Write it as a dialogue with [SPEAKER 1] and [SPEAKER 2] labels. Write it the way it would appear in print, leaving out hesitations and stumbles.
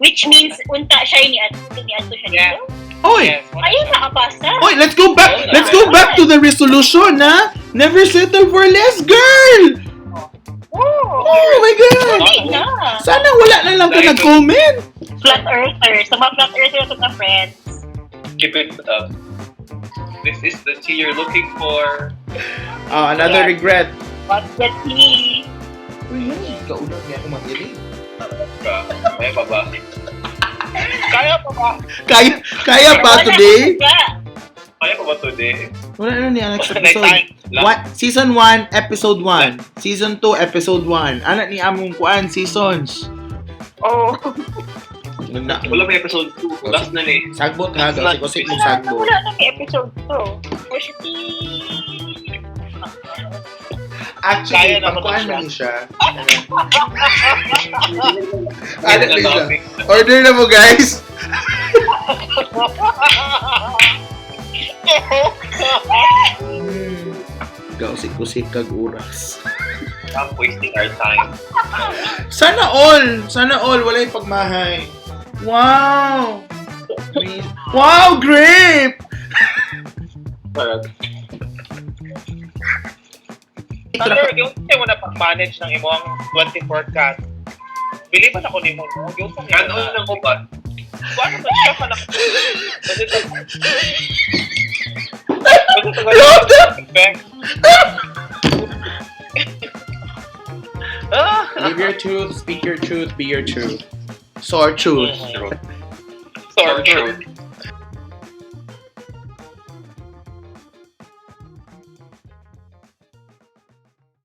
[SPEAKER 1] Which means, unta siya ni Ato siya dito?
[SPEAKER 2] Oy!
[SPEAKER 1] Ayun, nakabasa.
[SPEAKER 2] Oy, let's go back to the resolution, ha? Never settle for less, girl! Oh my God!
[SPEAKER 1] Hindi na.
[SPEAKER 2] Sana wala na lang ka nag-comment.
[SPEAKER 1] Flat earther. Sa mga flat earther ito na friends.
[SPEAKER 3] Keep it up. This is the tea you're looking for.
[SPEAKER 2] Another regret.
[SPEAKER 1] What's the tea?
[SPEAKER 2] Uy, kaunang niya ako mag-iling.
[SPEAKER 3] Kaya pa ba? Kaya pa ba?
[SPEAKER 2] Kaya pa today?
[SPEAKER 3] Kaya pa ba today?
[SPEAKER 2] Wala na niya next episode. Season 1, episode 1. Season 2, episode 1. Anak ni among kuan seasons.
[SPEAKER 1] Oh.
[SPEAKER 3] Wala may episode 2. Last na ni.
[SPEAKER 2] Sagbot ha, kasi mo sagbot.
[SPEAKER 1] Wala na may episode 2.
[SPEAKER 2] Actually,
[SPEAKER 3] Kaya naman
[SPEAKER 2] pagkuhan
[SPEAKER 3] siya.
[SPEAKER 2] mo siya. Ano siya? Order na mo, guys. Gausik-kusik kag oras.
[SPEAKER 3] Stop wasting our time.
[SPEAKER 2] Sana all. Walay pagmahay. Wow! Wow, grape!
[SPEAKER 3] Pero yung mo na pag-manage ng imong 24 cat. Bili pa na ko ni mo. Yung ano lang ko ba? Paano ba siya pa na?
[SPEAKER 2] Live your truth, speak your truth, be your truth. Sore truth.
[SPEAKER 3] Sore truth.